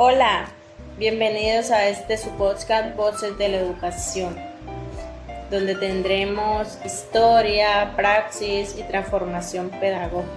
Hola, bienvenidos a su podcast Voces de la Educación, donde tendremos historia, praxis y transformación pedagógica.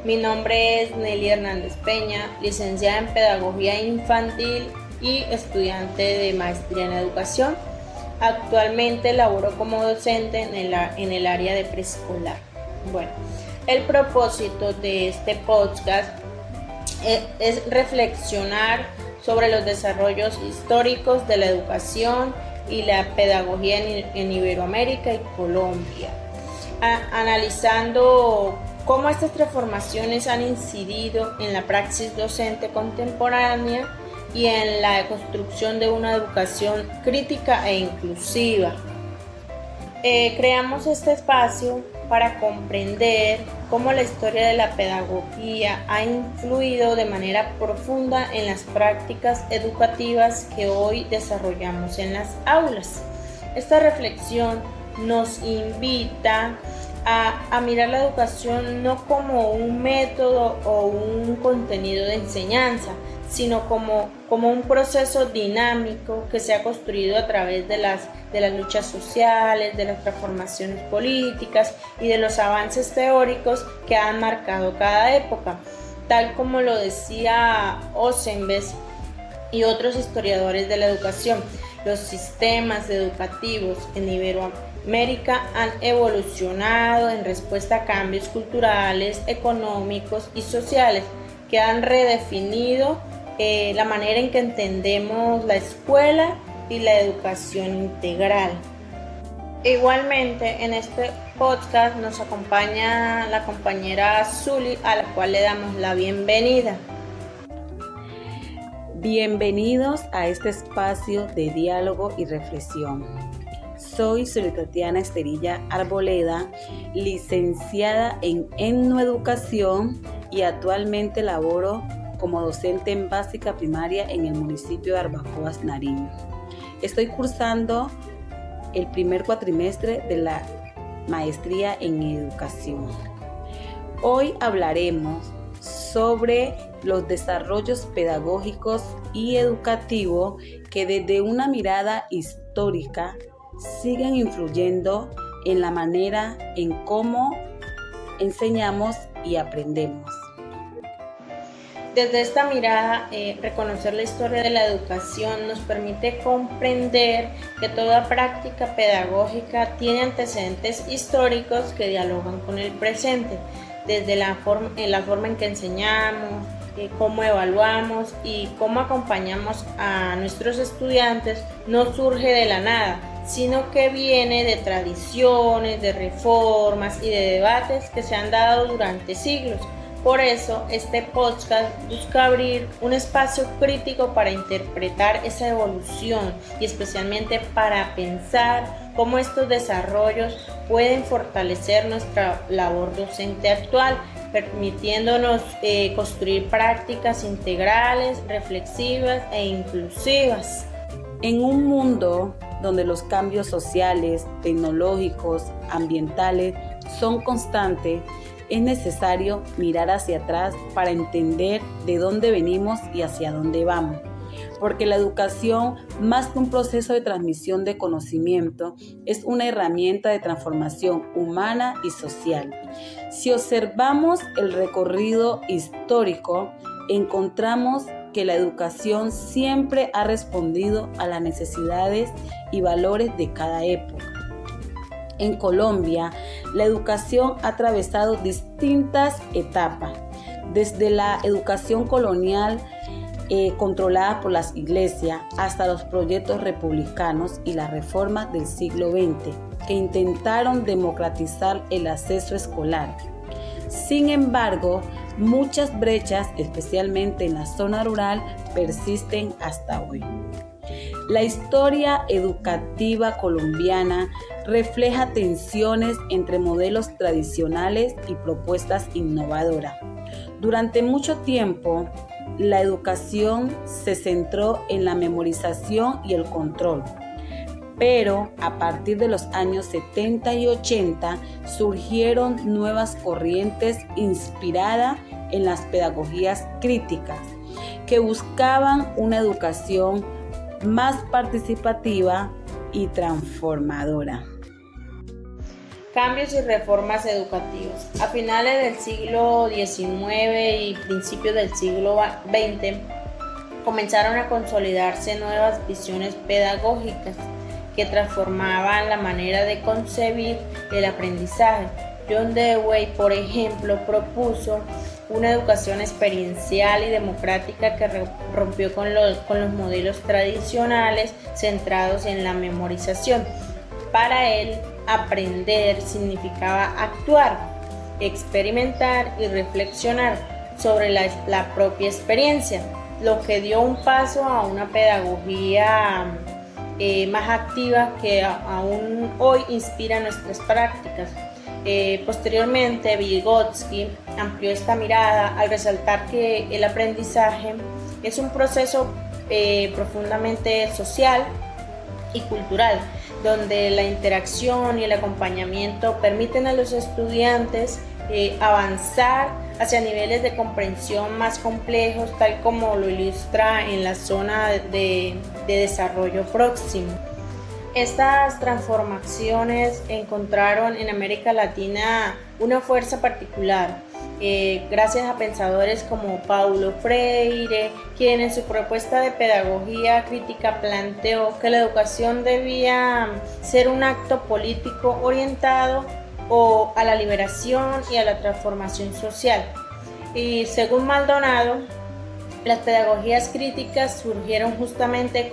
Mi nombre es Nelly Hernández Peña, licenciada en Pedagogía Infantil y estudiante de Maestría en Educación. Actualmente laboro como docente en el área de preescolar. Bueno, el propósito de este podcast es reflexionar sobre los desarrollos históricos de la educación y la pedagogía en Iberoamérica y Colombia, analizando cómo estas transformaciones han incidido en la praxis docente contemporánea y en la construcción de una educación crítica e inclusiva. Creamos este espacio para comprender cómo la historia de la pedagogía ha influido de manera profunda en las prácticas educativas que hoy desarrollamos en las aulas. Esta reflexión nos invita a mirar la educación no como un método o un contenido de enseñanza, sino como un proceso dinámico que se ha construido a través de las luchas sociales, de las transformaciones políticas y de los avances teóricos que han marcado cada época, tal como lo decía Ozenbes y otros historiadores de la educación. Los sistemas educativos en Iberoamérica han evolucionado en respuesta a cambios culturales, económicos y sociales que han redefinido la manera en que entendemos la escuela y la educación integral. Igualmente, en este podcast nos acompaña la compañera Zuli, a la cual le damos la bienvenida. Bienvenidos a este espacio de diálogo y reflexión. Soy Zuli Tatiana Esterilla Arboleda, licenciada en Etnoeducación y actualmente laboro como docente en básica primaria en el municipio de Arbacoas, Nariño. Estoy cursando el primer cuatrimestre de la maestría en educación. Hoy hablaremos sobre los desarrollos pedagógicos y educativos que desde una mirada histórica siguen influyendo en la manera en cómo enseñamos y aprendemos. Desde esta mirada, reconocer la historia de la educación nos permite comprender que toda práctica pedagógica tiene antecedentes históricos que dialogan con el presente, desde la forma en que enseñamos, cómo evaluamos y cómo acompañamos a nuestros estudiantes. No surge de la nada, sino que viene de tradiciones, de reformas y de debates que se han dado durante siglos. Por eso, este podcast busca abrir un espacio crítico para interpretar esa evolución y especialmente para pensar cómo estos desarrollos pueden fortalecer nuestra labor docente actual, permitiéndonos construir prácticas integrales, reflexivas e inclusivas. En un mundo donde los cambios sociales, tecnológicos, ambientales son constantes, es necesario mirar hacia atrás para entender de dónde venimos y hacia dónde vamos. Porque la educación, más que un proceso de transmisión de conocimiento, es una herramienta de transformación humana y social. Si observamos el recorrido histórico, encontramos que la educación siempre ha respondido a las necesidades y valores de cada época. En Colombia, la educación ha atravesado distintas etapas, desde la educación colonial controlada por las iglesias hasta los proyectos republicanos y las reformas del siglo XX que intentaron democratizar el acceso escolar. Sin embargo, muchas brechas, especialmente en la zona rural, persisten hasta hoy. La historia educativa colombiana refleja tensiones entre modelos tradicionales y propuestas innovadoras. Durante mucho tiempo, la educación se centró en la memorización y el control, pero a partir de los años 70 y 80 surgieron nuevas corrientes inspiradas en las pedagogías críticas, que buscaban una educación más participativa y transformadora. Cambios y reformas educativas. A finales del siglo XIX y principios del siglo XX comenzaron a consolidarse nuevas visiones pedagógicas que transformaban la manera de concebir el aprendizaje. John Dewey, por ejemplo, propuso una educación experiencial y democrática que rompió con los modelos tradicionales centrados en la memorización. Para él, aprender significaba actuar, experimentar y reflexionar sobre la propia experiencia, lo que dio un paso a una pedagogía más activa que aún hoy inspira nuestras prácticas. Posteriormente, Vygotsky amplió esta mirada al resaltar que el aprendizaje es un proceso profundamente social y cultural, donde la interacción y el acompañamiento permiten a los estudiantes avanzar hacia niveles de comprensión más complejos, tal como lo ilustra en la zona de desarrollo próximo. Estas transformaciones encontraron en América Latina una fuerza particular, gracias a pensadores como Paulo Freire, quien en su propuesta de pedagogía crítica planteó que la educación debía ser un acto político orientado a la liberación y a la transformación social. Y según Maldonado, las pedagogías críticas surgieron justamente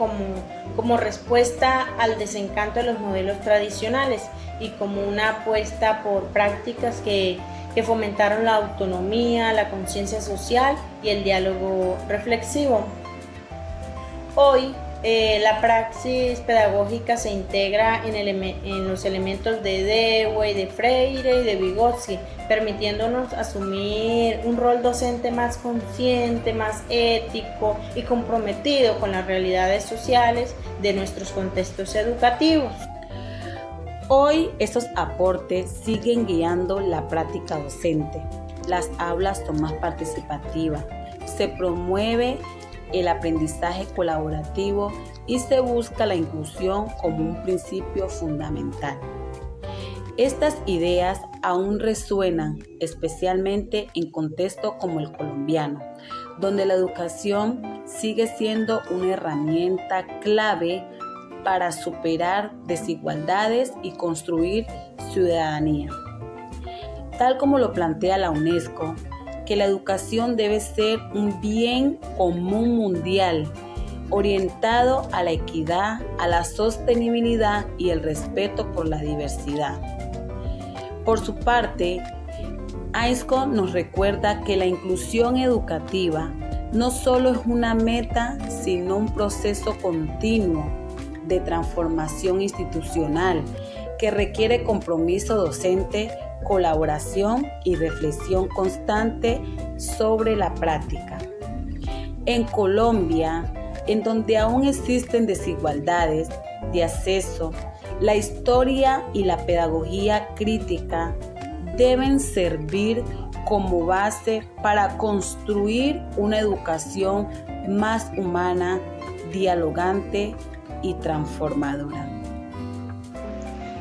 como respuesta al desencanto de los modelos tradicionales y como una apuesta por prácticas que fomentaron la autonomía, la conciencia social y el diálogo reflexivo. Hoy, la praxis pedagógica se integra en los elementos de Dewey, de Freire y de Vygotsky, permitiéndonos asumir un rol docente más consciente, más ético y comprometido con las realidades sociales de nuestros contextos educativos. Hoy estos aportes siguen guiando la práctica docente. Las aulas son más participativas, se promueve el aprendizaje colaborativo y se busca la inclusión como un principio fundamental. Estas ideas aún resuenan, especialmente en contextos como el colombiano, donde la educación sigue siendo una herramienta clave para superar desigualdades y construir ciudadanía. Tal como lo plantea la UNESCO, que la educación debe ser un bien común mundial, orientado a la equidad, a la sostenibilidad y el respeto por la diversidad. Por su parte, UNESCO nos recuerda que la inclusión educativa no solo es una meta, sino un proceso continuo de transformación institucional que requiere compromiso docente, colaboración y reflexión constante sobre la práctica. En Colombia, en donde aún existen desigualdades de acceso, la historia y la pedagogía crítica deben servir como base para construir una educación más humana, dialogante y transformadora.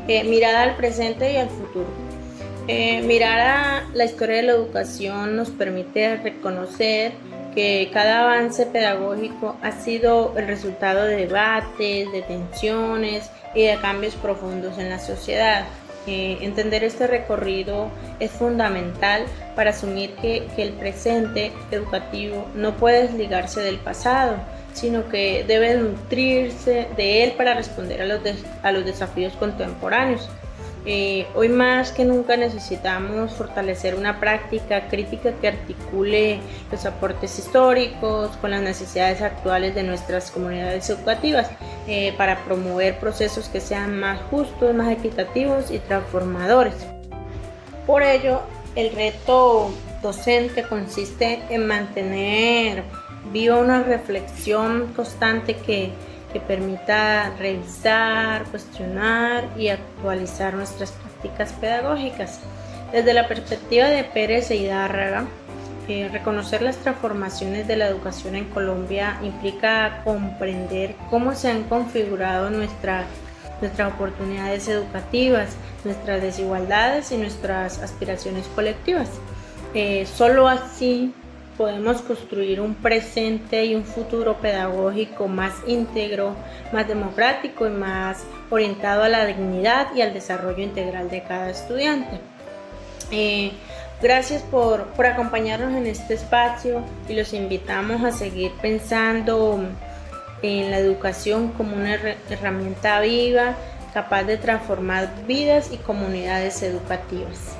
Mirada al presente y al futuro. Mirar a la historia de la educación nos permite reconocer que cada avance pedagógico ha sido el resultado de debates, de tensiones y de cambios profundos en la sociedad. Entender este recorrido es fundamental para asumir que el presente educativo no puede desligarse del pasado, sino que debe nutrirse de él para responder a los desafíos contemporáneos. Hoy más que nunca necesitamos fortalecer una práctica crítica que articule los aportes históricos con las necesidades actuales de nuestras comunidades educativas para promover procesos que sean más justos, más equitativos y transformadores. Por ello, el reto docente consiste en mantener viva una reflexión constante que permita revisar, cuestionar y actualizar nuestras prácticas pedagógicas. Desde la perspectiva de Pérez e Hidárraga, Reconocer las transformaciones de la educación en Colombia implica comprender cómo se han configurado nuestras oportunidades educativas, nuestras desigualdades y nuestras aspiraciones colectivas. Solo así podemos construir un presente y un futuro pedagógico más íntegro, más democrático y más orientado a la dignidad y al desarrollo integral de cada estudiante. Gracias por acompañarnos en este espacio y los invitamos a seguir pensando en la educación como una herramienta viva, capaz de transformar vidas y comunidades educativas.